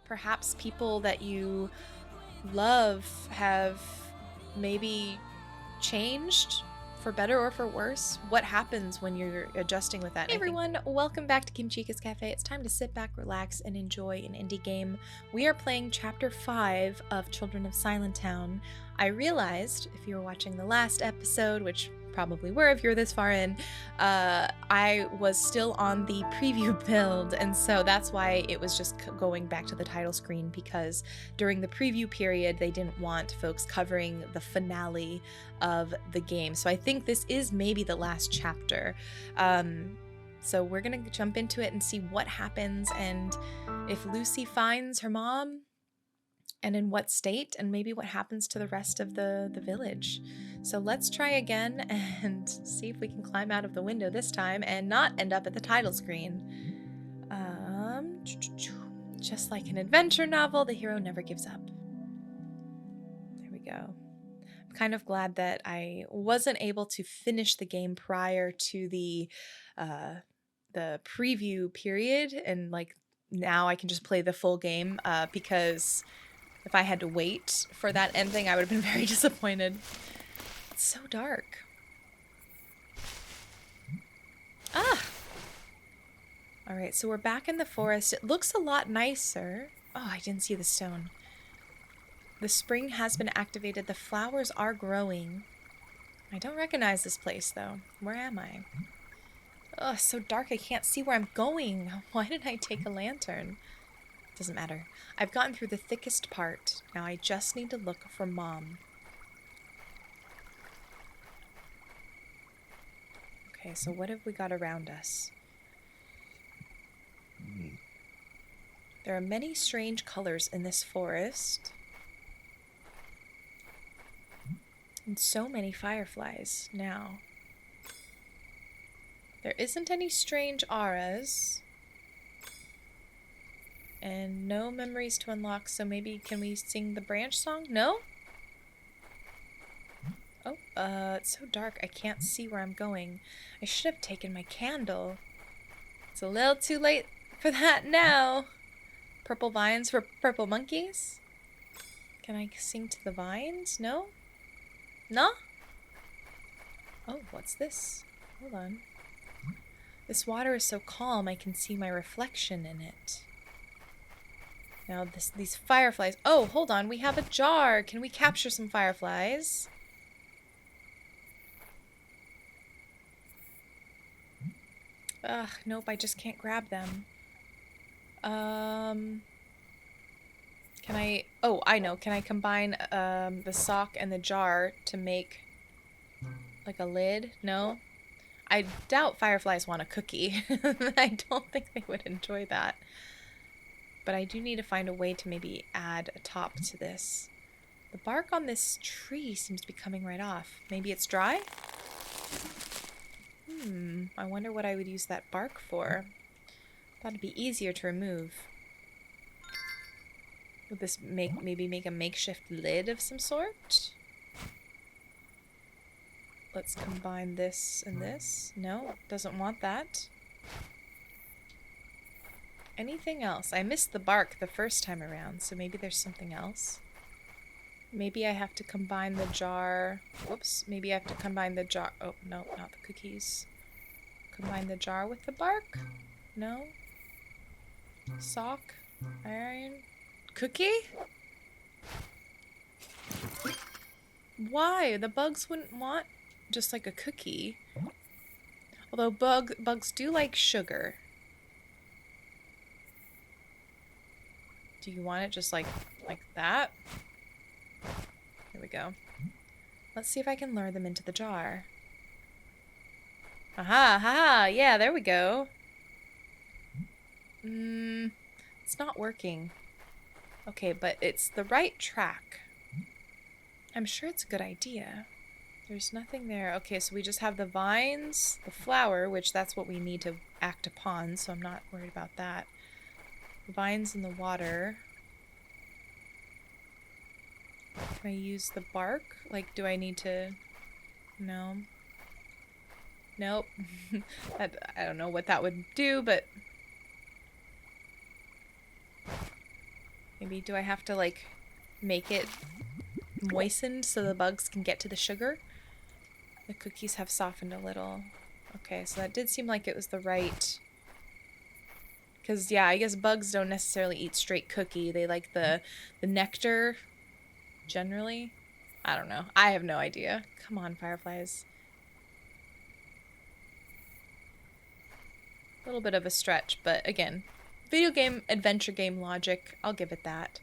perhaps people that you love have maybe changed for better or for worse. What happens when you're adjusting with that? Hey everyone, welcome back to Kimchica's Cafe. It's time to sit back, relax, and enjoy an indie game. We are playing Chapter 5 of Children of Silentown. I realized, if you were watching the last episode, which probably were if you're this far in, I was still on the preview build, and so that's why it was just going back to the title screen, because during the preview period they didn't want folks covering the finale of the game. So I think this is maybe the last chapter. So we're gonna jump into it and see what happens, and if Lucy finds her mom, and in what state, and maybe what happens to the rest of the village. So let's try again and see if we can climb out of the window this time and not end up at the title screen. Just like an adventure novel, the hero never gives up. There we go. I'm kind of glad that I wasn't able to finish the game prior to the preview period, and like now I can just play the full game, because if I had to wait for that ending, I would have been very disappointed. It's so dark. Ah! Alright, so we're back in the forest. It looks a lot nicer. Oh, I didn't see the stone. The spring has been activated. The flowers are growing. I don't recognize this place, though. Where am I? Oh, it's so dark I can't see where I'm going. Why didn't I take a lantern? Doesn't matter. I've gotten through the thickest part. Now I just need to look for Mom. Okay, so what have we got around us? There are many strange colors in this forest. And so many fireflies now. There isn't any strange auras. And no memories to unlock, so maybe can we sing the branch song? No? Oh, it's so dark I can't see where I'm going. I should have taken my candle. It's a little too late for that now. Purple vines for purple monkeys? Can I sing to the vines? No? No? Oh, what's this? Hold on. This water is so calm I can see my reflection in it. Now these fireflies. Oh, hold on. We have a jar. Can we capture some fireflies? Ugh, nope. I just can't grab them. Can I... Oh, I know. Can I combine the sock and the jar to make like a lid? No? I doubt fireflies want a cookie. I don't think they would enjoy that. But I do need to find a way to maybe add a top to this. The bark on this tree seems to be coming right off. Maybe it's dry? I wonder what I would use that bark for. Thought it'd be easier to remove. Would this maybe make a makeshift lid of some sort? Let's combine this and this. No, doesn't want that. Anything else? I missed the bark the first time around, so maybe there's something else. Maybe I have to combine the jar. Whoops. Maybe I have to combine the jar. Oh, no, not the cookies. Combine the jar with the bark? No? Sock? Iron? Cookie? Why? The bugs wouldn't want just like a cookie. Although bugs do like sugar. Do you want it just like that? Here we go. Let's see if I can lure them into the jar. Aha, haha, yeah, there we go. It's not working. Okay, but it's the right track. I'm sure it's a good idea. There's nothing there. Okay, so we just have the vines, the flower, which that's what we need to act upon, so I'm not worried about that. Vines in the water. Can I use the bark? Like, do I need to... No. Nope. I don't know what that would do, but... Maybe do I have to, like, make it moistened so the bugs can get to the sugar? The cookies have softened a little. Okay, so that did seem like it was the right... Because, yeah, I guess bugs don't necessarily eat straight cookie. They like the nectar, generally. I don't know. I have no idea. Come on, fireflies. A little bit of a stretch, but again, video game, adventure game logic. I'll give it that.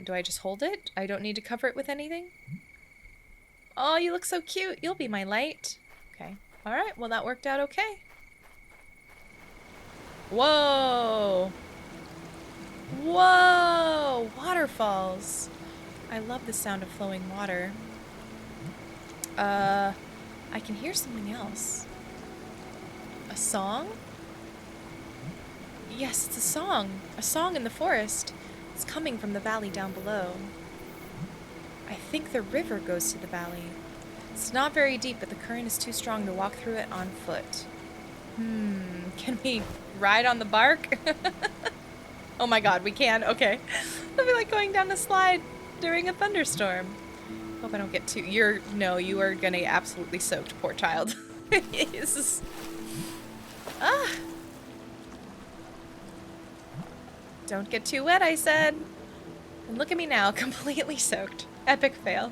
Do I just hold it? I don't need to cover it with anything? Oh, you look so cute. You'll be my light. Okay. All right. Well, that worked out okay. Whoa. Whoa. Waterfalls. I love the sound of flowing water. I can hear something else. A song? Yes, it's a song. A song in the forest. It's coming from the valley down below. I think the river goes to the valley. It's not very deep, but the current is too strong to walk through it on foot. Can we ride on the bark? Oh my god, we can? Okay. It'll be like going down a slide during a thunderstorm. Hope I don't get too... you are gonna get absolutely soaked, poor child. This is... Ah! Don't get too wet, I said. And look at me now, completely soaked. Epic fail.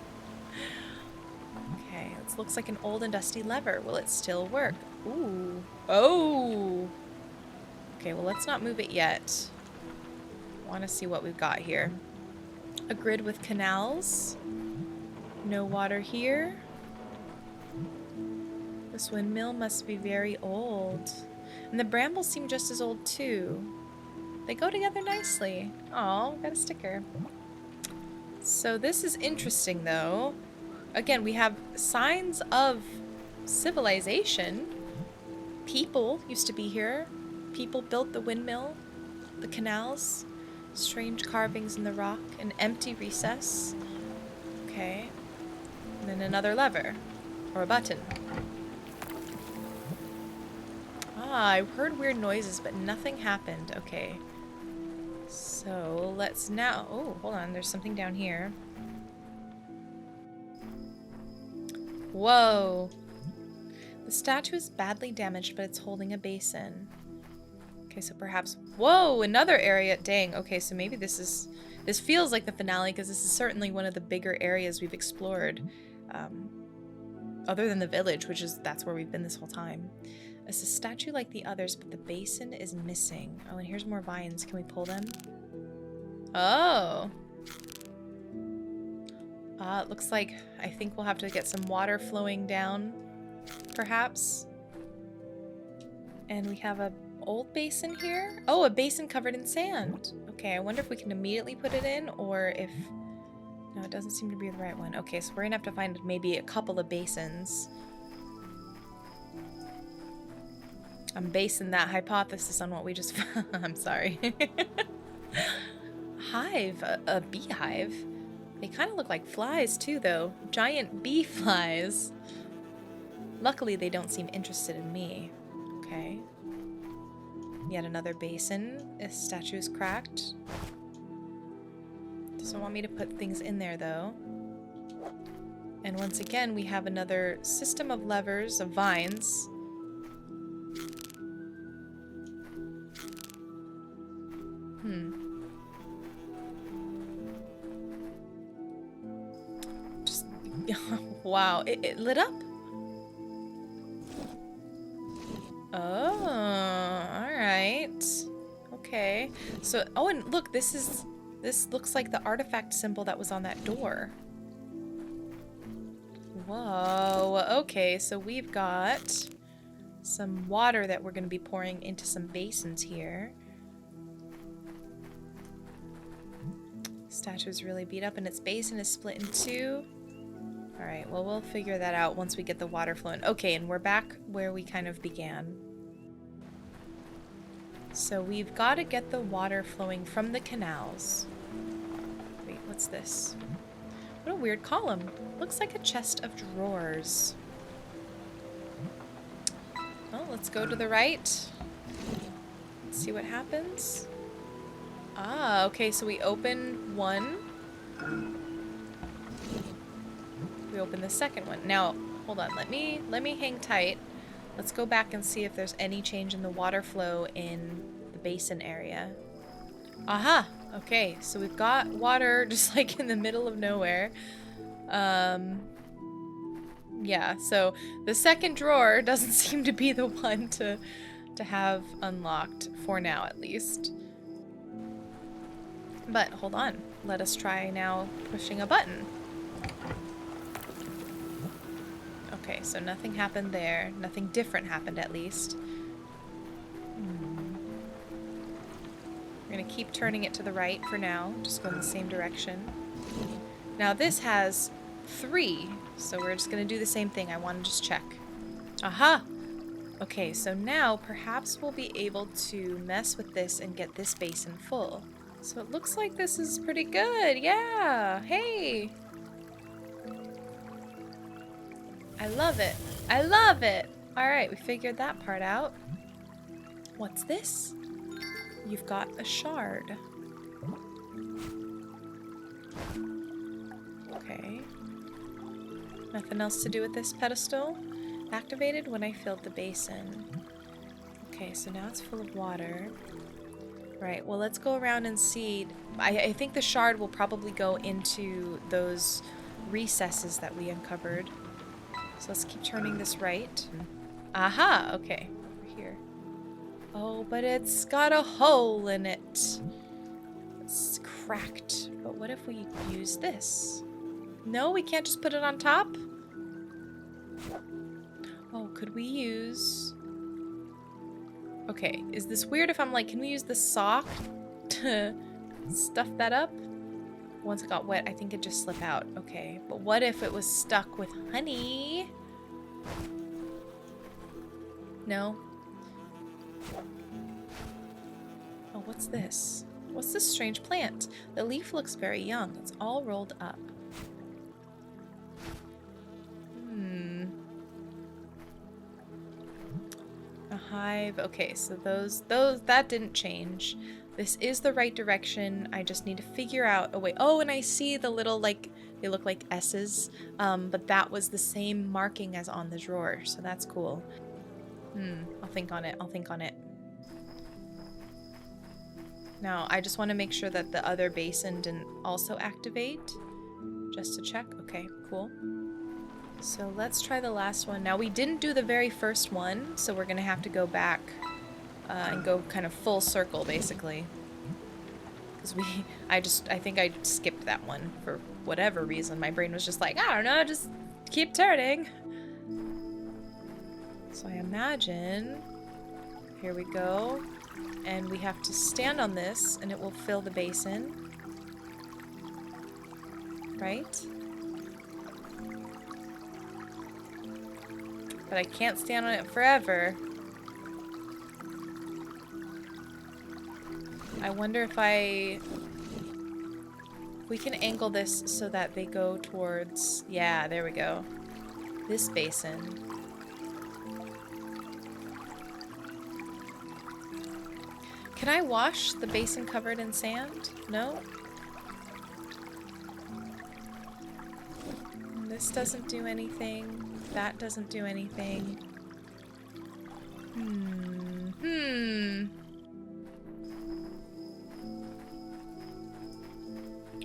Okay, this looks like an old and dusty lever. Will it still work? Ooh. Oh! Okay, well, let's not move it yet. I want to see what we've got here. A grid with canals. No water here. This windmill must be very old. And the brambles seem just as old, too. They go together nicely. Aw, got a sticker. So this is interesting, though. Again, we have signs of civilization. People used to be here. People built the windmill, the canals, strange carvings in the rock, an empty recess. Okay. And then another lever. Or a button. Ah, I heard weird noises, but nothing happened. Okay. So, let's now... Oh, hold on. There's something down here. Whoa. The statue is badly damaged, but it's holding a basin. Okay, so perhaps... Whoa! Another area! Dang. Okay, so maybe this is... This feels like the finale, because this is certainly one of the bigger areas we've explored. Other than the village, which is... That's where we've been this whole time. It's a statue like the others, but the basin is missing. Oh, and here's more vines. Can we pull them? Oh! It looks like I think we'll have to get some water flowing down, perhaps. And we have a old basin here. Oh, a basin covered in sand. Okay, I wonder if we can immediately put it in, or if... No, it doesn't seem to be the right one. Okay, so we're gonna have to find maybe a couple of basins. I'm basing that hypothesis on what we just found. I'm sorry. Hive. A beehive. They kind of look like flies too, though. Giant bee flies. Luckily, they don't seem interested in me. Okay. Yet another basin. This statue is cracked. Doesn't want me to put things in there, though. And once again, we have another system of levers, of vines. Just... Wow, it lit up? Oh, alright. Okay. So, oh, and look, this looks like the artifact symbol that was on that door. Whoa, okay, so we've got some water that we're going to be pouring into some basins here. Statue's really beat up and its basin is split in two. Alright, well, we'll figure that out once we get the water flowing. Okay, and we're back where we kind of began. So we've got to get the water flowing from the canals. Wait, what's this? What a weird column. Looks like a chest of drawers. Well, let's go to the right. Let's see what happens. Ah, okay, so we open one. We open the second one. Now, hold on, let me hang tight. Let's go back and see if there's any change in the water flow in the basin area. Aha! Okay, so we've got water just like in the middle of nowhere. Yeah, so the second drawer doesn't seem to be the one to have unlocked, for now at least. But hold on, let us try now pushing a button. Okay, so nothing happened there. Nothing different happened at least. We're gonna keep turning it to the right for now, just go in the same direction. Now this has 3, so we're just gonna do the same thing. I want to just check. Aha! Okay, so now perhaps we'll be able to mess with this and get this basin full. So it looks like this is pretty good. Yeah! Hey! I love it. I love it! Alright, we figured that part out. What's this? You've got a shard. Okay. Nothing else to do with this pedestal? Activated when I filled the basin. Okay, so now it's full of water. Right, well, let's go around and see. I think the shard will probably go into those recesses that we uncovered. So let's keep turning this right. Aha, okay. Over here. Oh, but it's got a hole in it. It's cracked. But what if we use this? No, we can't just put it on top? Oh, could we use... Okay, is this weird if I'm like, can we use the sock to stuff that up? Once it got wet, I think it'd just slip out. Okay, but what if it was stuck with honey? No? Oh, what's this? What's this strange plant? The leaf looks very young. It's all rolled up. A hive. Okay, so that didn't change. This is the right direction. I just need to figure out a way. Oh, and I see the little, like, they look like S's. But that was the same marking as on the drawer, so that's cool. I'll think on it. I'll think on it. Now, I just want to make sure that the other basin didn't also activate. Just to check. Okay, cool. So let's try the last one. Now, we didn't do the very first one, so we're going to have to go back and go kind of full circle, basically. Because I think I skipped that one for whatever reason. My brain was just like, I don't know, just keep turning. So I imagine, here we go, and we have to stand on this, and it will fill the basin. Right? But I can't stand on it forever. I wonder if we can angle this so that they go towards, yeah, there we go. This basin. Can I wash the basin covered in sand? No? This doesn't do anything. That doesn't do anything.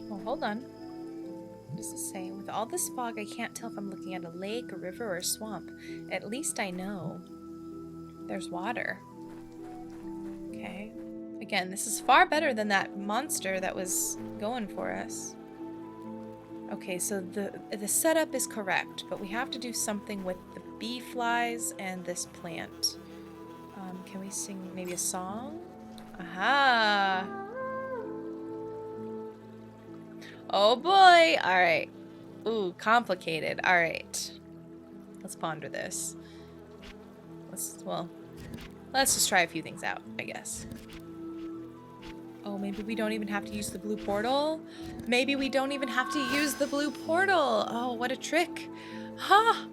Well, hold on. What does it say? With all this fog, I can't tell if I'm looking at a lake, a river, or a swamp. At least I know there's water. Okay. Again, this is far better than that monster that was going for us. Okay, so the setup is correct, but we have to do something with the bee flies and this plant. Can we sing maybe a song? Aha! Oh boy! Alright. Ooh, complicated. Alright. Let's ponder this. Let's just try a few things out, I guess. Oh, maybe we don't even have to use the blue portal? Maybe we don't even have to use the blue portal! Oh, what a trick! Ha!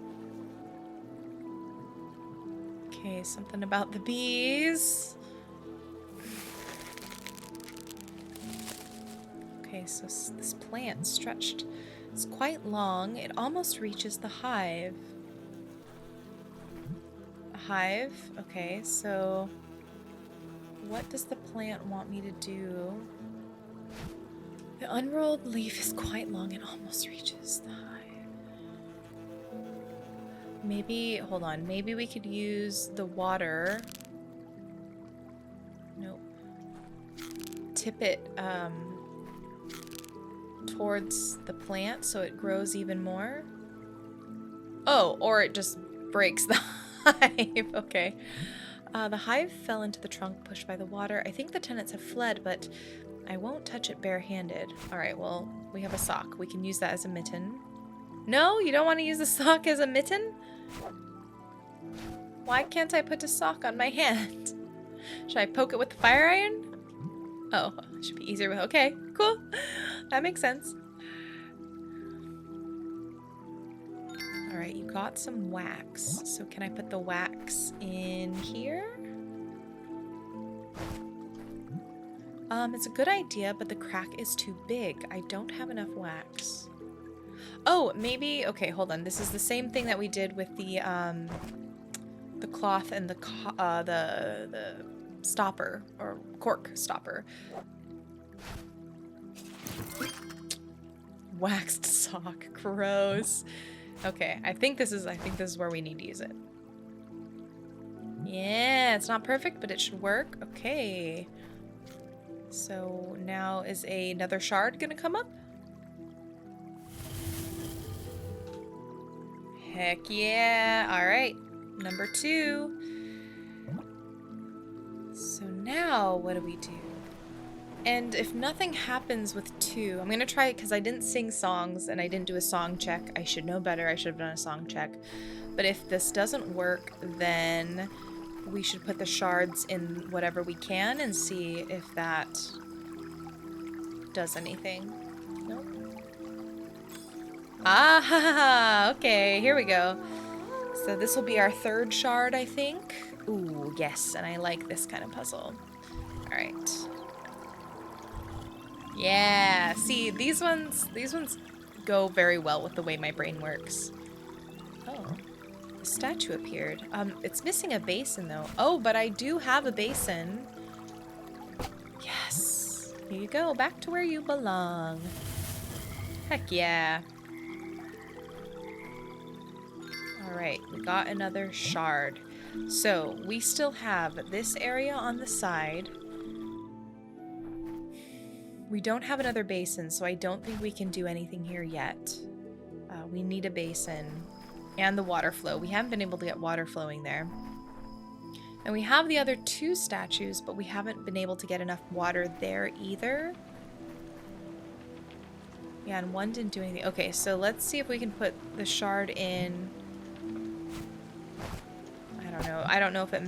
Okay, something about the bees. Okay, so this plant stretched. It's quite long. It almost reaches the hive. A hive? Okay, so what does the plant want me to do? The unrolled leaf is quite long. It almost reaches the hive. Maybe, hold on. Maybe we could use the water. Nope. Tip it, towards the plant so it grows even more. Oh, or it just breaks the hive. Okay. The hive fell into the trunk pushed by the water. I think the tenants have fled, but I won't touch it barehanded. Alright, well, we have a sock. We can use that as a mitten. No, you don't want to use the sock as a mitten? Why can't I put a sock on my hand? Should I poke it with the fire iron? Oh, it should be easier with... Okay, cool. That makes sense. Alright, you got some wax. So can I put the wax in here? It's a good idea, but the crack is too big. I don't have enough wax. Oh, maybe... Okay, hold on. This is the same thing that we did with the cloth and the stopper, or cork stopper. Waxed sock. Gross. Okay, I think this is where we need to use it. Yeah, it's not perfect, but it should work. Okay. So now is another shard gonna come up? Heck yeah. Alright. Number 2. So now what do we do? And if nothing happens with 2, I'm gonna try it because I didn't sing songs and I didn't do a song check. I should know better. I should have done a song check. But if this doesn't work, then we should put the shards in whatever we can and see if that does anything. Nope. Ah, okay, here we go. So this will be our 3rd shard, I think. Ooh, yes, and I like this kind of puzzle. All right. Yeah, see, these ones go very well with the way my brain works. Oh, a statue appeared. It's missing a basin though. Oh, but I do have a basin. Yes. Here you go, back to where you belong. Heck yeah. Alright, we got another shard. So, we still have this area on the side. We don't have another basin, so I don't think we can do anything here yet. We need a basin and the water flow. We haven't been able to get water flowing there. And we have the other 2 statues, but we haven't been able to get enough water there either. Yeah, and one didn't do anything. Okay, so let's see if we can put the shard in. I don't know. I don't know if it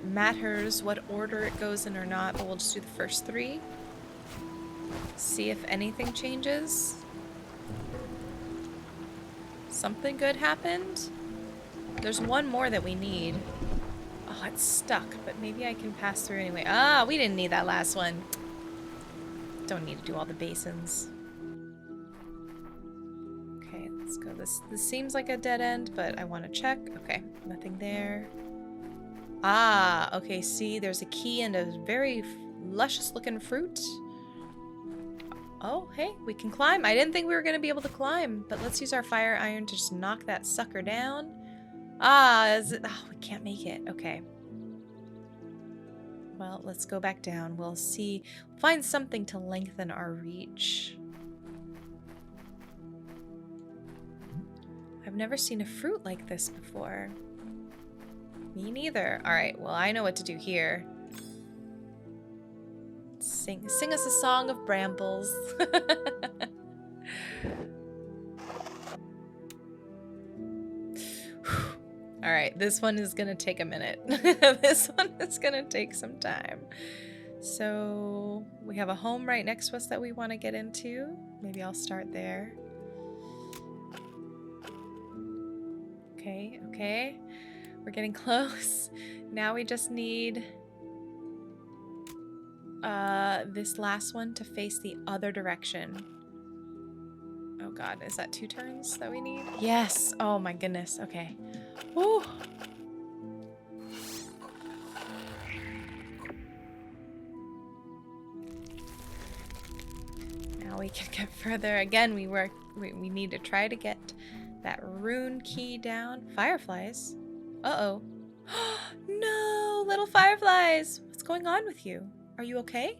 matters what order it goes in or not, but we'll just do the first 3. See if anything changes. Something good happened. There's one more that we need. Oh, it's stuck, but maybe I can pass through anyway. Ah, we didn't need that last one. Don't need to do all the basins. Okay, let's go. This seems like a dead end, but I want to check. Okay, nothing there. Ah, okay, see, there's a key and a very luscious looking fruit. Oh, hey, we can climb. I didn't think we were going to be able to climb, but let's use our fire iron to just knock that sucker down. Ah, we can't make it. Okay. Well, let's go back down. We'll see. Find something to lengthen our reach. I've never seen a fruit like this before. Me neither. All right, well, I know what to do here. Sing us a song of brambles. All right, this one is gonna take a minute. This one is gonna take some time. So we have a home right next to us that we want to get into. Maybe I'll start there. Okay, okay. We're getting close. Now we just need This last one to face the other direction. Oh god, is that 2 turns that we need? Yes! Oh my goodness, okay. Woo! Now we can get further. Again, we need to try to get that rune key down. Fireflies? Uh-oh. No! Little fireflies! What's going on with you? Are you okay?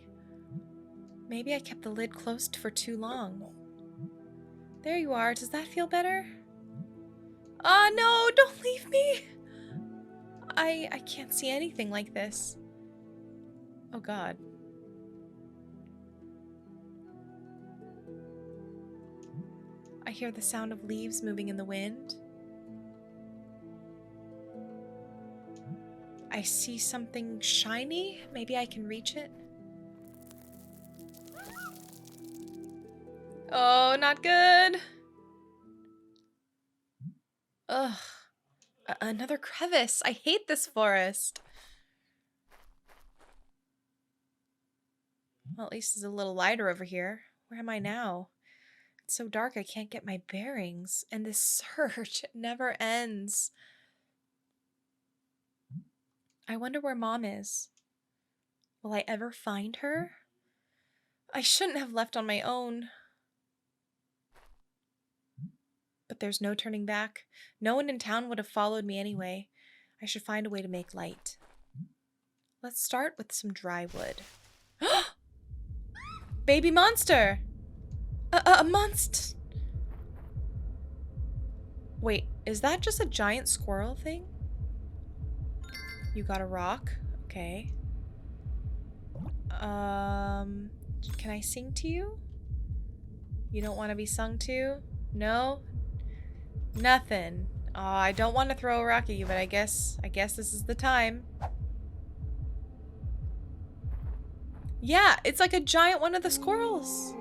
Maybe I kept the lid closed for too long. There you are. Does that feel better? Oh no! Don't leave me! I can't see anything like this. Oh god. I hear the sound of leaves moving in the wind. I see something shiny. Maybe I can reach it. Oh, not good. Ugh. Another crevice. I hate this forest. Well, at least it's a little lighter over here. Where am I now? It's so dark I can't get my bearings. And this search, it never ends. I wonder where Mom is. Will I ever find her? I shouldn't have left on my own. But there's no turning back. No one in town would have followed me anyway. I should find a way to make light. Let's start with some dry wood. Baby monster! A monster! Wait, is that just a giant squirrel thing? You got a rock? Okay. Can I sing to you? You don't want to be sung to? No? Nothing. Oh, I don't want to throw a rock at you, but I guess this is the time. Yeah, it's like a giant one of the squirrels.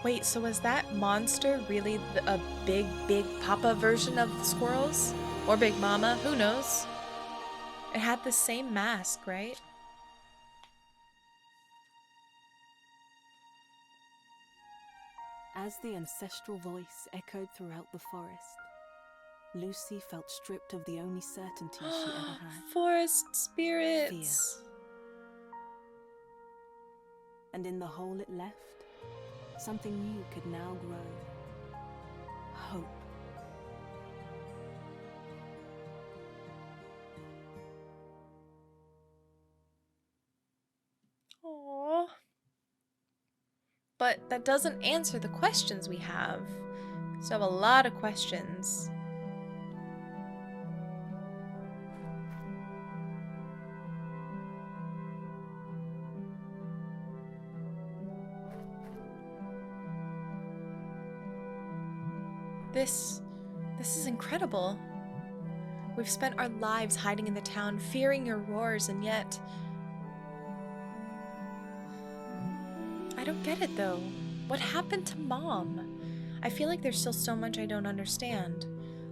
Wait, so was that monster really a big papa version of the squirrels? Or Big Mama? Who knows? It had the same mask, right? As the ancestral voice echoed throughout the forest, Lucy felt stripped of the only certainty she ever had. Forest spirits. Fear. And in the hole it left, something new could now grow. Hope. Aww. But that doesn't answer the questions we have. So I have a lot of questions. This is incredible. We've spent our lives hiding in the town, fearing your roars, and yet... I don't get it, though. What happened to Mom? I feel like there's still so much I don't understand.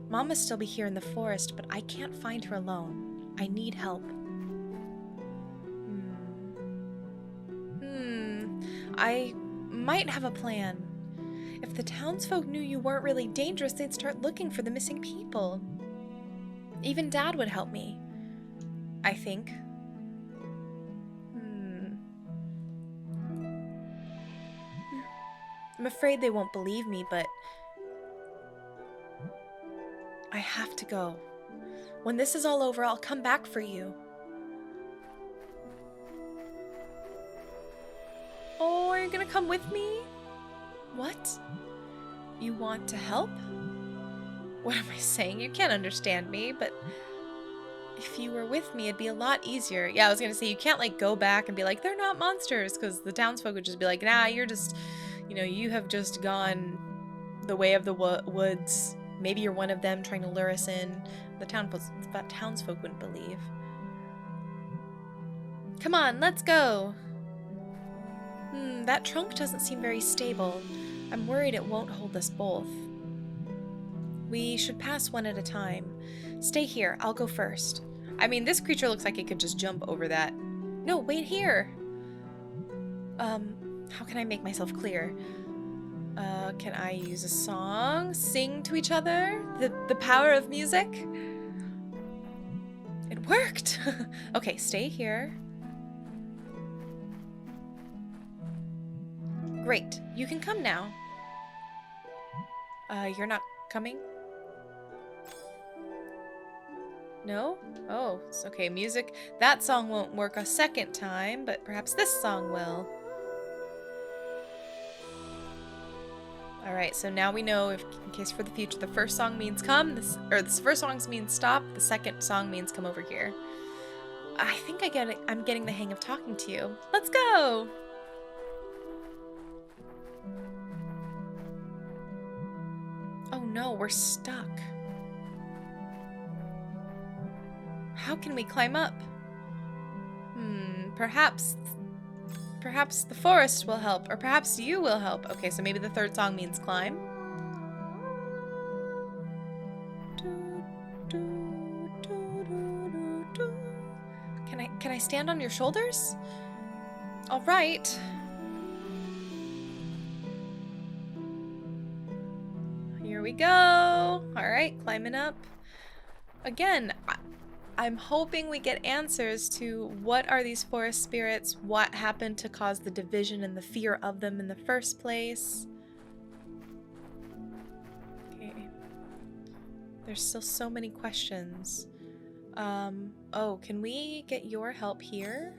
Mom must still be here in the forest, but I can't find her alone. I need help. I might have a plan. If the townsfolk knew you weren't really dangerous, they'd start looking for the missing people. Even Dad would help me. I think. I'm afraid they won't believe me, but I have to go. When this is all over, I'll come back for you. Oh, are you gonna come with me? What? You want to help? What am I saying? You can't understand me, but if you were with me, it'd be a lot easier. Yeah, I was gonna say, you can't, like, go back and be like, they're not monsters, because the townsfolk would just be like, nah, you're just, you know, you have just gone the way of the woods. Maybe you're one of them trying to lure us in. The townsfolk wouldn't believe. Come on, let's go. That trunk doesn't seem very stable. I'm worried it won't hold us both. We should pass one at a time. Stay here, I'll go first. I mean, this creature looks like it could just jump over that. No, wait here. How can I make myself clear? Can I use a song? Sing to each other? The power of music? It worked! Okay, stay here. Great, you can come now. You're not coming? No? Oh, it's okay, music. That song won't work a second time, but perhaps this song will. Alright, so now we know, if in case for the future, the first song means come, this first song means stop, the second song means come over here. I think I get it. I'm getting the hang of talking to you. Let's go! Oh no, we're stuck. How can we climb up? Perhaps the forest will help, or perhaps you will help. Okay, so maybe the third song means climb. Can I stand on your shoulders? All right. Here we go. All right, climbing up. Again, I'm hoping we get answers to what are these forest spirits, what happened to cause the division and the fear of them in the first place. Okay. There's still so many questions. Oh, can we get your help here?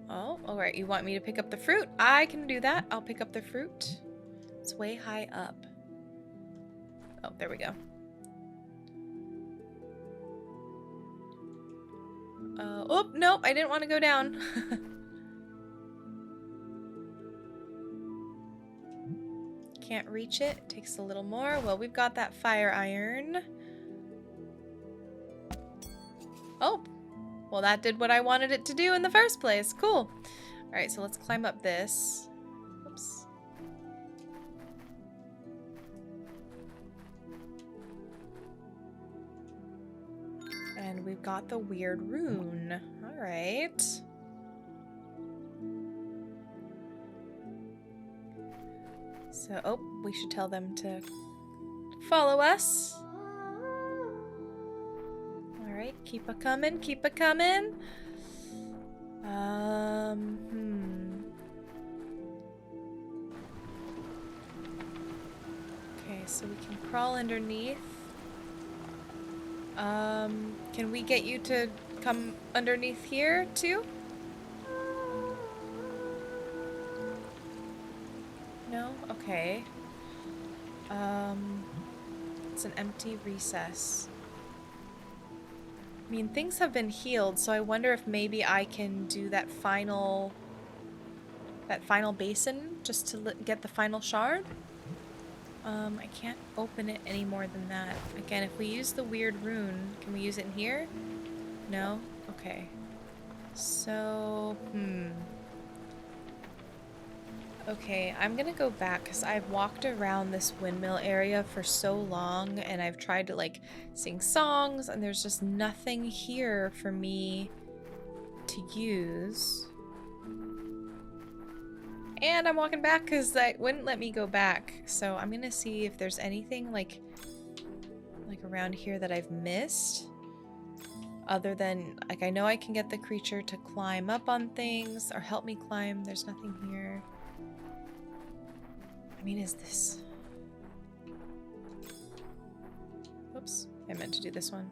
Oh, alright, you want me to pick up the fruit? I can do that. I'll pick up the fruit. It's way high up. Oh, there we go. Oh, nope, I didn't want to go down. Can't reach it. Takes a little more. Well, we've got that fire iron. Oh, well, that did what I wanted it to do in the first place. Cool. All right, so let's climb up this. Oops. And we've got the weird rune. All right. So, oh, we should tell them to follow us. All right, keep a coming, keep a coming. Okay, so we can crawl underneath. Can we get you to come underneath here too? No? Okay. It's an empty recess. I mean, things have been healed, so I wonder if maybe I can do that final basin just to get the final shard. I can't open it any more than that. Again, if we use the weird rune, can we use it in here? No? Okay. So, okay, I'm gonna go back because I've walked around this windmill area for so long and I've tried to like sing songs and there's just nothing here for me to use. And I'm walking back because that wouldn't let me go back. So I'm gonna see if there's anything like around here that I've missed. Other than, like, I know I can get the creature to climb up on things or help me climb. There's nothing here. I mean, is this... Oops, I meant to do this one.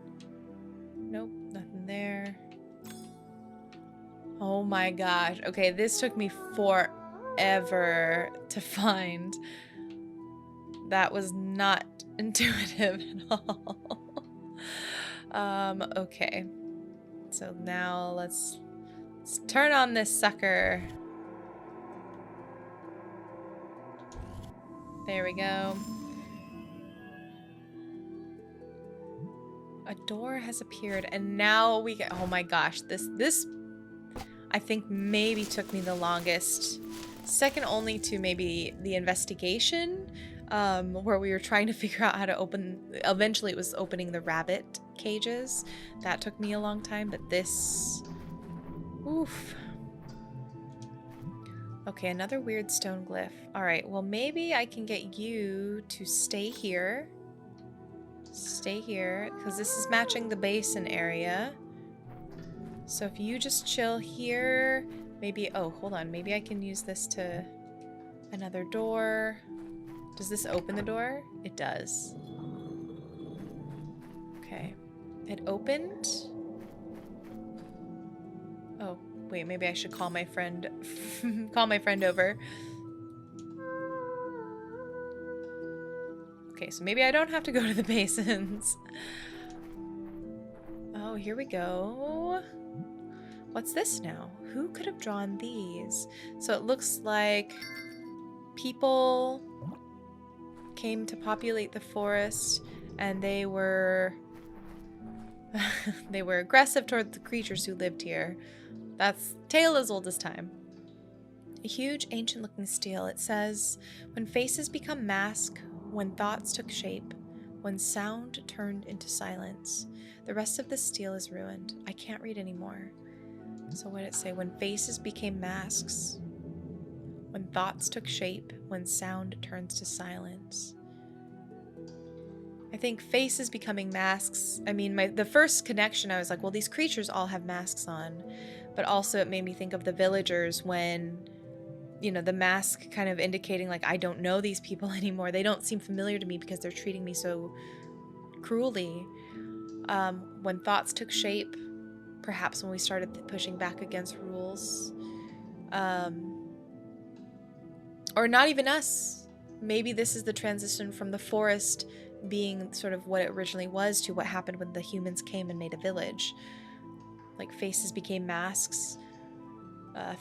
Nope, nothing there. Oh my gosh. Okay, this took me forever to find. That was not intuitive at all. Okay. So now let's turn on this sucker. There we go. A door has appeared and now we get, oh my gosh, this I think maybe took me the longest. Second only to maybe the investigation. where we were trying to figure out how to open. Eventually, it was opening the rabbit cages. That took me a long time, but this, oof. Okay, another weird stone glyph. All right, well, maybe I can get you to stay here. Stay here, because this is matching the basin area. So if you just chill here, maybe, oh, hold on. Maybe I can use this to another door. Does this open the door? It does. Okay. It opened. Oh, wait, maybe I should call my friend, call my friend over. Okay, so maybe I don't have to go to the basins. Oh, here we go. What's this now? Who could have drawn these? So it looks like people came to populate the forest, and they were they were aggressive toward the creatures who lived here. That's tale as old as time. A huge, ancient-looking stele. It says, "When faces become mask, when thoughts took shape, when sound turned into silence. The rest of the stele is ruined. I can't read anymore." So what did it say? When faces became masks, when thoughts took shape, when sound turns to silence. I think faces becoming masks. I mean, the first connection, I was like, well, these creatures all have masks on. But also it made me think of the villagers when, you know, the mask kind of indicating like, I don't know these people anymore. They don't seem familiar to me because they're treating me so cruelly. When thoughts took shape, perhaps when we started pushing back against rules. Or not even us. Maybe this is the transition from the forest being sort of what it originally was to what happened when the humans came and made a village. Like faces became masks.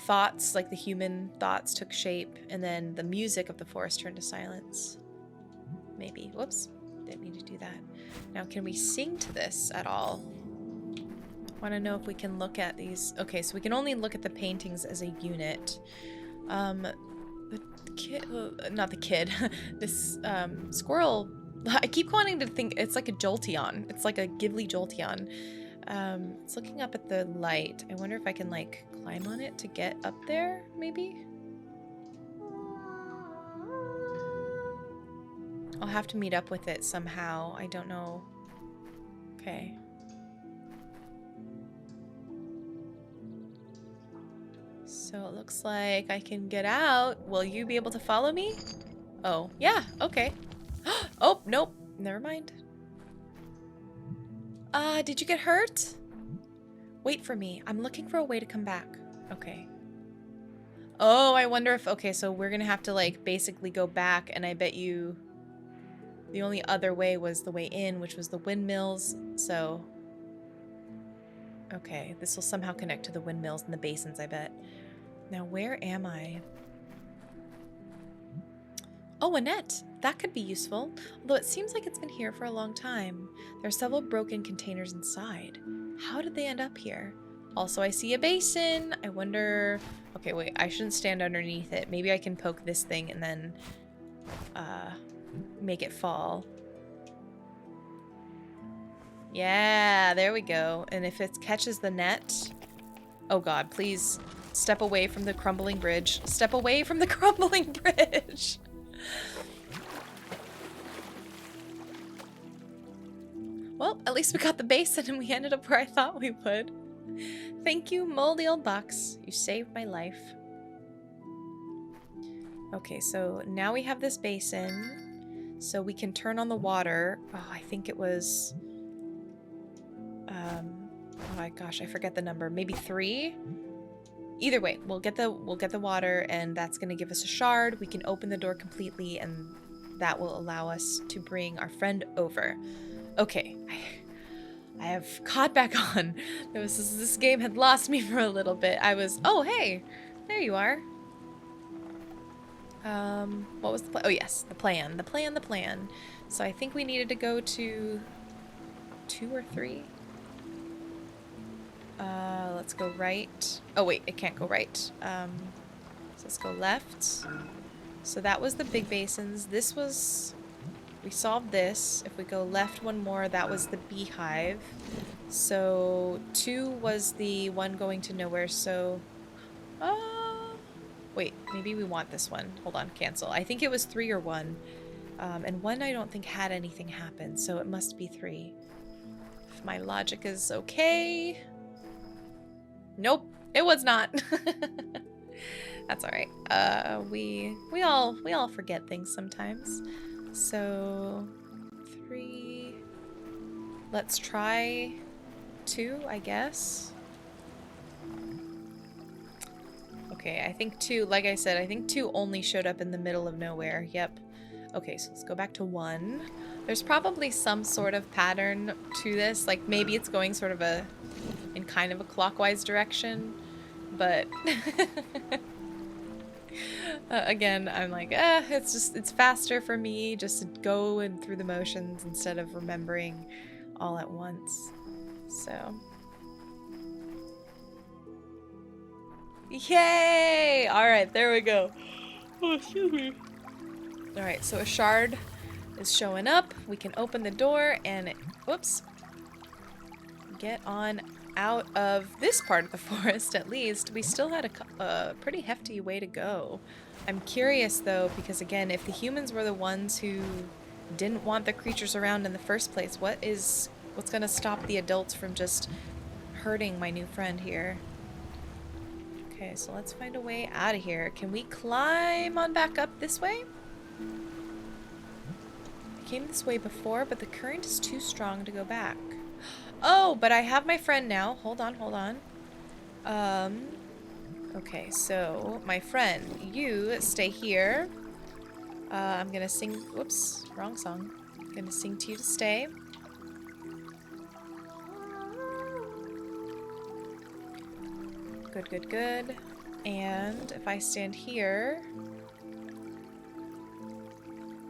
Thoughts, like the human thoughts, took shape, and then the music of the forest turned to silence. Maybe. Whoops. Didn't mean to do that. Now, can we sing to this at all? Want to know if we can look at these. Okay, so we can only look at the paintings as a unit. The kid, not the kid, this squirrel, I keep wanting to think it's like a Jolteon. It's like a Ghibli Jolteon. It's looking up at the light. I wonder if I can like climb on it to get up there, maybe? I'll have to meet up with it somehow. I don't know. Okay. So it looks like I can get out. Will you be able to follow me? Oh, yeah, okay. Oh, nope. Never mind. Did you get hurt? Wait for me. I'm looking for a way to come back. Okay. Oh, I wonder if... Okay, so we're gonna have to, like, basically go back, and I bet you... The only other way was the way in, which was the windmills, so... Okay, this will somehow connect to the windmills and the basins, I bet. Now, where am I? Oh, a net! That could be useful, although it seems like it's been here for a long time. There are several broken containers inside. How did they end up here? Also, I see a basin! I wonder... Okay, wait, I shouldn't stand underneath it. Maybe I can poke this thing and then... make it fall. Yeah, there we go. And if it catches the net... Oh god, please step away from the crumbling bridge. Step away from the crumbling bridge! Well, at least we got the basin and we ended up where I thought we would. Thank you, moldy old box. You saved my life. Okay, so now we have this basin. So we can turn on the water. Oh, I think it was... oh my gosh, I forget the number. Maybe 3? Either way, we'll get the water, and that's going to give us a shard. We can open the door completely, and that will allow us to bring our friend over. Okay, I have caught back on. This game had lost me for a little bit. I was... Oh, hey! There you are. What was the plan? Oh, yes, the plan. The plan. So I think we needed to go to 2 or 3. Let's go right. Oh, wait, it can't go right. So let's go left. So that was the big basins. This was... We solved this. If we go left one more, that was the beehive. So 2 was the one going to nowhere, so... Wait, maybe we want this one. Hold on, cancel. I think it was 3 or 1. And 1 I don't think had anything happen, so it must be 3. If my logic is okay... Nope, it was not. That's all right. We all forget things sometimes. So 3. Let's try 2, I guess. Okay, I think 2, like I said, I think 2 only showed up in the middle of nowhere. Yep. Okay, so let's go back to 1. There's probably some sort of pattern to this. Like maybe it's going sort of in kind of a clockwise direction, but again, I'm like, it's faster for me just to go in through the motions instead of remembering all at once. So, yay! All right, there we go. Oh, excuse me. All right, so a shard is showing up. We can open the door and, whoops, get on out of this part of the forest, at least. We still had a pretty hefty way to go. I'm curious, though, because, again, if the humans were the ones who didn't want the creatures around in the first place, what's going to stop the adults from just hurting my new friend here? Okay, so let's find a way out of here. Can we climb on back up this way? I came this way before, but the current is too strong to go back. Oh, but I have my friend now. Hold on, hold on. Okay, so my friend, you stay here. I'm gonna sing, whoops, wrong song. I'm gonna sing to you to stay. Good, good, good. And if I stand here,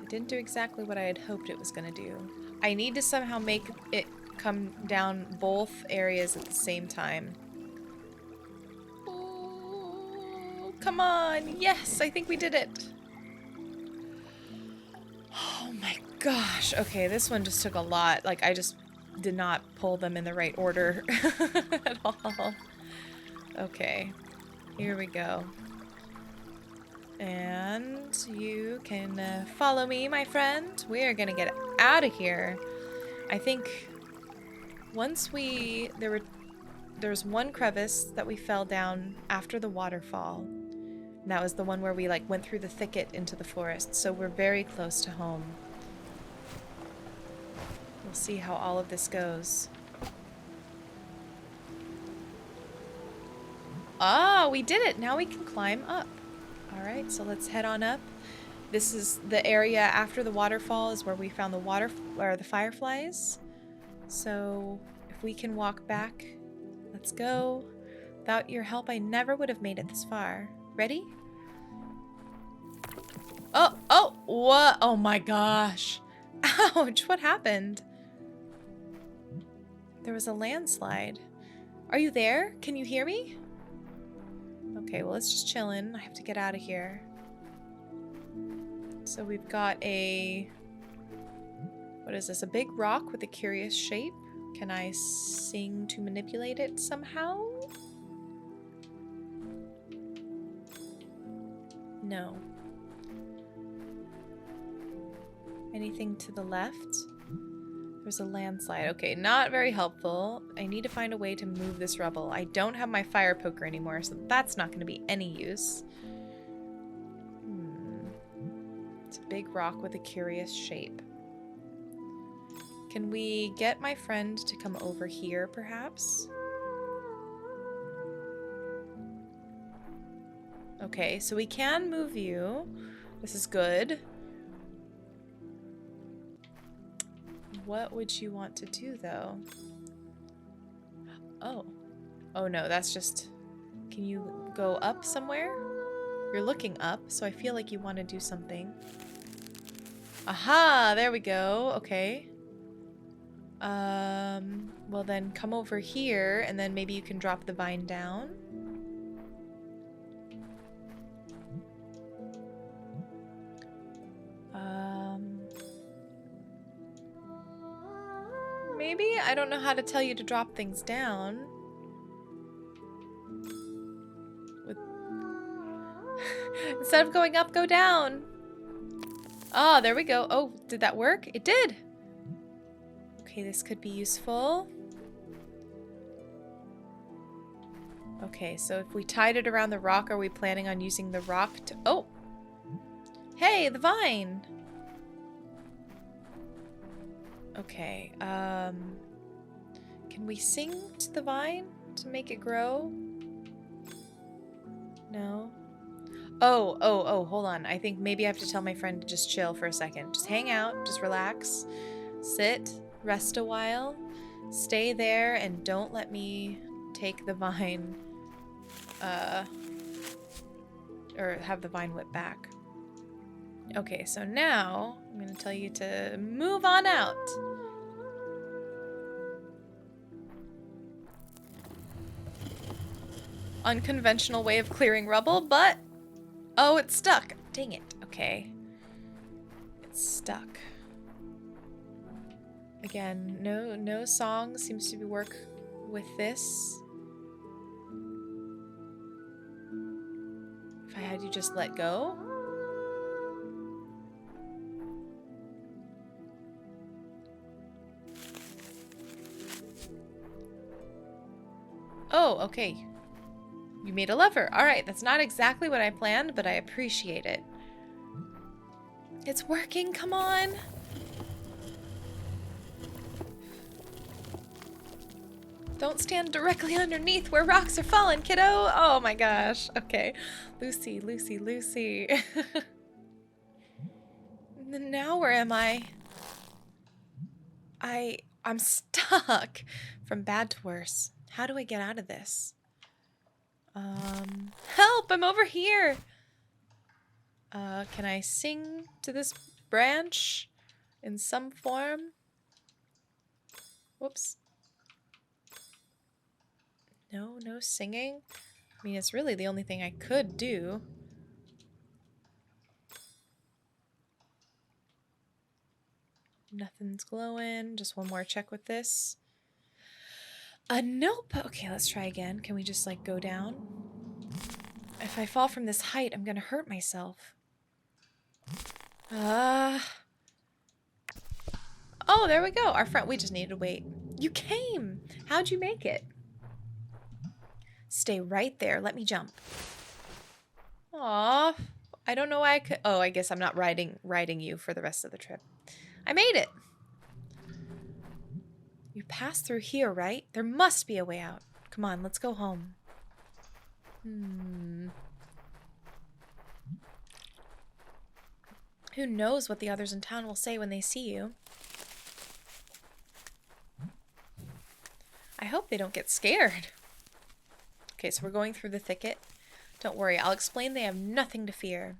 it didn't do exactly what I had hoped it was gonna do. I need to somehow make it come down both areas at the same time. Oh, come on. Yes, I think we did it. Oh my gosh. Okay, this one just took a lot. Like, I just did not pull them in the right order at all. Okay, here we go. And you can follow me, my friend. We are gonna get out of here. I think once there was one crevice that we fell down after the waterfall. And that was the one where we like went through the thicket into the forest. So we're very close to home. We'll see how all of this goes. Ah, we did it. Now we can climb up. All right, so let's head on up. This is the area after the waterfall is where we found the fireflies. So if we can walk back, let's go. Without your help, I never would have made it this far. Ready? Oh, what? Oh my gosh. Ouch, what happened? There was a landslide. Are you there? Can you hear me? Okay, well, let's just chill in. I have to get out of here. So we've got what is this? A big rock with a curious shape. Can I sing to manipulate it somehow? No. Anything to the left? There's a landslide. Okay, not very helpful. I need to find a way to move this rubble. I don't have my fire poker anymore, so that's not going to be any use. It's a big rock with a curious shape. Can we get my friend to come over here, perhaps? Okay, so we can move you. This is good. What would you want to do, though? Oh. Oh, no, that's just... Can you go up somewhere? You're looking up, so I feel like you want to do something. Aha! There we go. Okay. Well then, come over here, and then maybe you can drop the vine down. maybe? I don't know how to tell you to drop things down. Instead of going up, go down. Oh, there we go. Oh, did that work? It did. Okay, this could be useful. Okay, so if we tied it around the rock, are we planning on using the rock to... Oh! Hey, the vine! Okay, can we sing to the vine to make it grow? No? Oh, hold on. I think maybe I have to tell my friend to just chill for a second. Just hang out, just relax, sit, rest a while, stay there, and don't let me take the vine, or have the vine whip back. Okay, so now I'm gonna tell you to move on out. Unconventional way of clearing rubble, but... Oh, it's stuck. Dang it. Okay. It's stuck. Again, no song seems to be work with this. If I had you just let go. Oh, okay. You made a lever. Alright, that's not exactly what I planned, but I appreciate it. It's working, come on! Don't stand directly underneath where rocks are falling, kiddo! Oh my gosh. Okay. Lucy, Lucy, Lucy. Now where am I? I'm stuck. From bad to worse. How do I get out of this? Help! I'm over here! Can I sing to this branch in some form? Whoops. No singing? I mean, it's really the only thing I could do. Nothing's glowing. Just one more check with this. Nope. Okay, let's try again. Can we just, like, go down? If I fall from this height, I'm gonna hurt myself. Oh, there we go. Our friend. We just needed to wait. You came! How'd you make it? Stay right there. Let me jump. Aw. I don't know why I could... Oh, I guess I'm not riding you for the rest of the trip. I made it! You passed through here, right? There must be a way out. Come on, let's go home. Who knows what the others in town will say when they see you? I hope they don't get scared. Okay, so we're going through the thicket. Don't worry, I'll explain they have nothing to fear.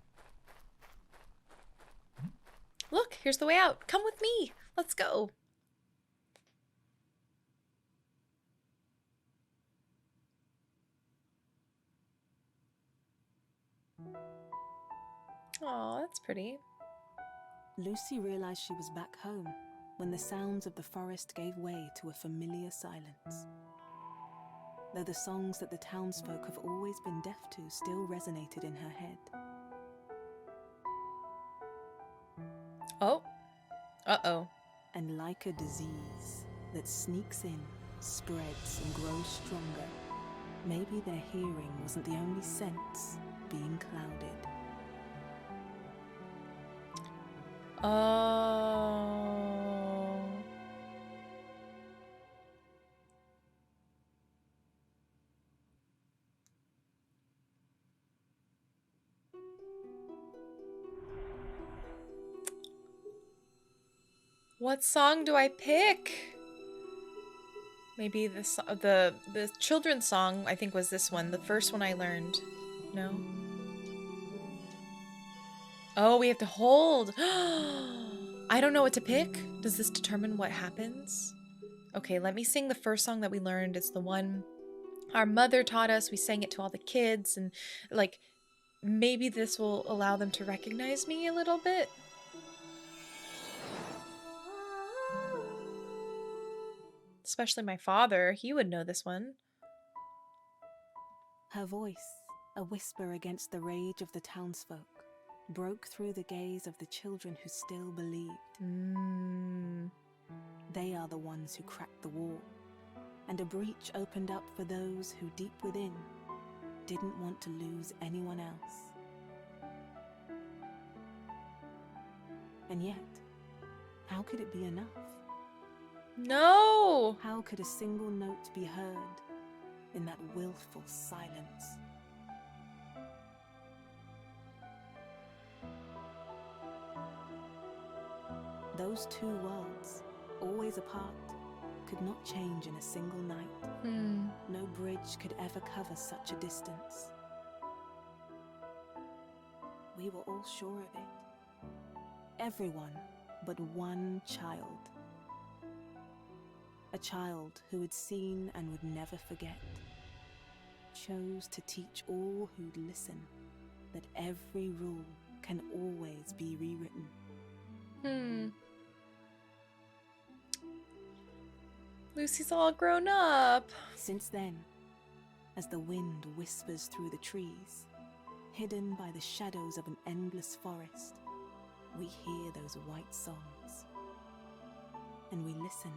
Look, here's the way out. Come with me. Let's go. Aw, that's pretty. Lucy realized she was back home when the sounds of the forest gave way to a familiar silence. Though the songs that the townsfolk have always been deaf to still resonated in her head. Oh. Uh-oh. And like a disease that sneaks in, spreads, and grows stronger, maybe their hearing wasn't the only sense being clouded. Oh. What song do I pick? Maybe the children's song, I think, was this one. The first one I learned. No? Oh, we have to hold. I don't know what to pick. Does this determine what happens? Okay, let me sing the first song that we learned. It's the one our mother taught us. We sang it to all the kids, and, like, maybe this will allow them to recognize me a little bit. especially my father. He would know this one. Her voice, a whisper against the rage of the townsfolk, broke through the gaze of the children who still believed. They are the ones who cracked the wall, and a breach opened up for those who deep within didn't want to lose anyone else. And yet, how could it be enough? No! How could a single note be heard in that willful silence? Those two worlds, always apart, could not change in a single night. No bridge could ever cover such a distance. We were all sure of it. Everyone but one child. A child who had seen and would never forget. Chose to teach all who'd listen that every rule can always be rewritten. Lucy's all grown up. Since then, as the wind whispers through the trees, hidden by the shadows of an endless forest, we hear those white songs. And we listen,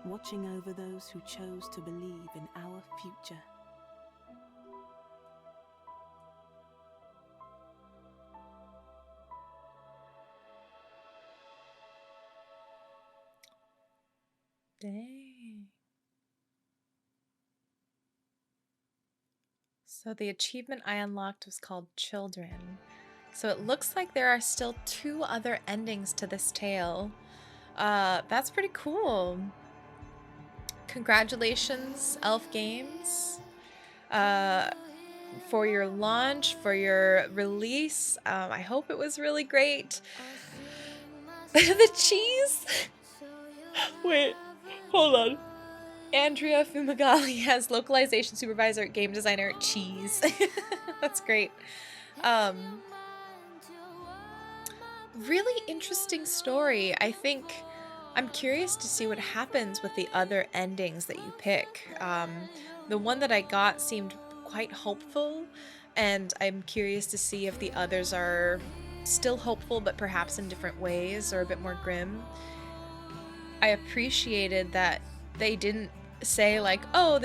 watching over those who chose to believe in our future. Dang. So the achievement I unlocked was called Children. So it looks like there are still 2 other endings to this tale. That's pretty cool. Congratulations, Elf Games, for your launch, for your release. I hope it was really great. The cheese? Wait, hold on. Andrea Fumagalli as localization supervisor, game designer, cheese. That's great. Really interesting story. I think I'm curious to see what happens with the other endings that you pick. The one that I got seemed quite hopeful, and I'm curious to see if the others are still hopeful, but perhaps in different ways or a bit more grim. I appreciated that they didn't say like, oh,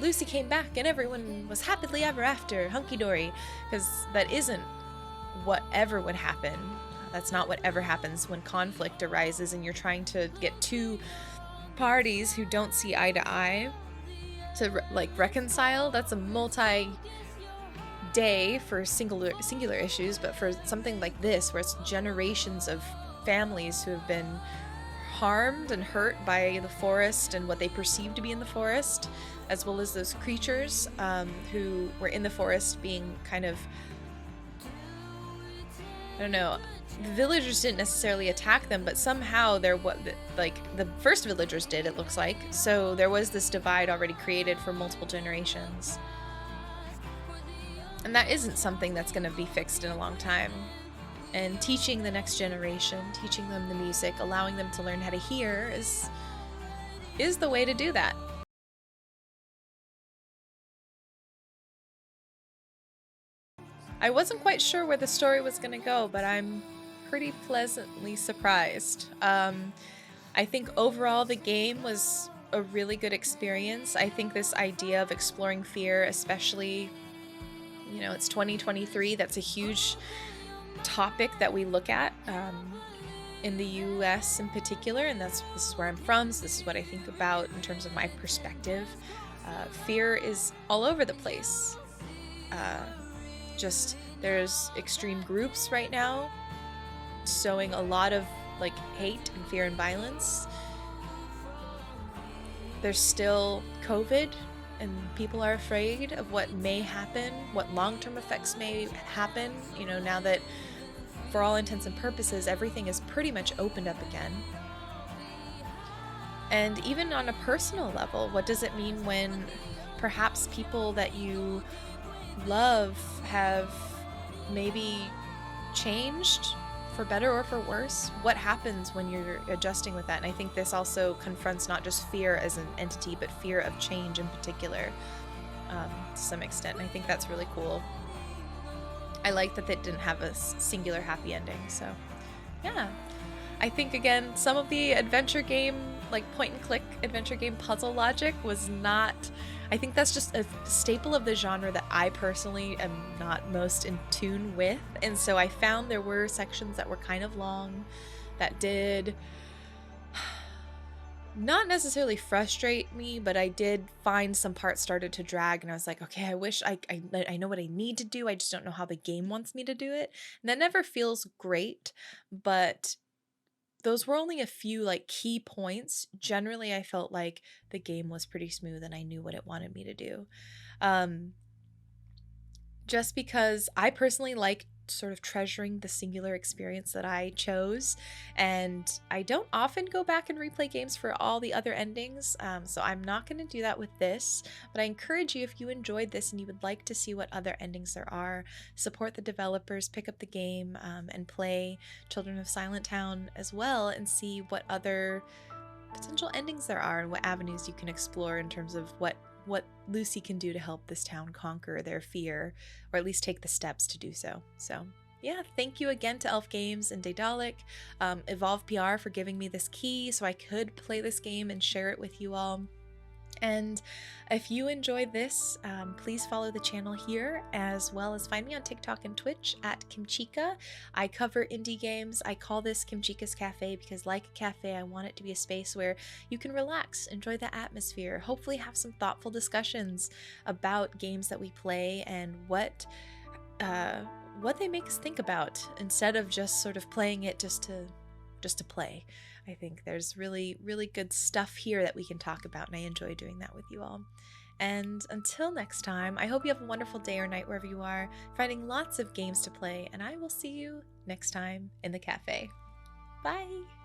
Lucy came back and everyone was happily ever after, hunky-dory, because that isn't what ever would happen. That's not what ever happens when conflict arises and you're trying to get 2 parties who don't see eye to eye to reconcile. That's a multi-day for singular issues, but for something like this where it's generations of families who have been harmed and hurt by the forest and what they perceive to be in the forest, as well as those creatures who were in the forest being kind of, I don't know, the villagers didn't necessarily attack them, but somehow the first villagers did, it looks like. So there was this divide already created for multiple generations. And that isn't something that's going to be fixed in a long time. And teaching the next generation, teaching them the music, allowing them to learn how to hear is the way to do that. I wasn't quite sure where the story was going to go, but I'm pretty pleasantly surprised. I think overall the game was a really good experience. I think this idea of exploring fear, especially, it's 2023, that's a huge topic that we look at in the US in particular, and this is where I'm from, so this is what I think about in terms of my perspective. Fear is all over the place. There's extreme groups right now sowing a lot of hate and fear and violence. There's still COVID, and people are afraid of what may happen, what long-term effects may happen, now that for all intents and purposes everything is pretty much opened up again. And even on a personal level, what does it mean when perhaps people that you love have maybe changed for better or for worse, what happens when you're adjusting with that. And I think this also confronts not just fear as an entity, but fear of change in particular, to some extent. And I think that's really cool. I like that it didn't have a singular happy ending. So yeah, I think again, some of the adventure game, like point and click adventure game puzzle logic was not, I think that's just a staple of the genre that I personally am not most in tune with. And so I found there were sections that were kind of long that did not necessarily frustrate me, but I did find some parts started to drag, and I was like, okay, I wish I know what I need to do. I just don't know how the game wants me to do it. And that never feels great, but those were only a few like key points. Generally, I felt like the game was pretty smooth and I knew what it wanted me to do. Just because I personally like sort of treasuring the singular experience that I chose, and I don't often go back and replay games for all the other endings, so I'm not going to do that with this, but I encourage you, if you enjoyed this and you would like to see what other endings there are, support the developers, pick up the game, and play Children of Silentown as well, and see what other potential endings there are and what avenues you can explore in terms of what Lucy can do to help this town conquer their fear, or at least take the steps to do so. So yeah, thank you again to Elf Games and Daedalic, Evolve PR for giving me this key so I could play this game and share it with you all. And if you enjoyed this, please follow the channel here, as well as find me on TikTok and Twitch at Kimchica. I cover indie games. I call this Kimchica's Cafe because, like a cafe, I want it to be a space where you can relax, enjoy the atmosphere, hopefully have some thoughtful discussions about games that we play and what they make us think about, instead of just sort of playing it just to play. I think there's really, really good stuff here that we can talk about, and I enjoy doing that with you all. And until next time, I hope you have a wonderful day or night wherever you are, finding lots of games to play, and I will see you next time in the cafe. Bye!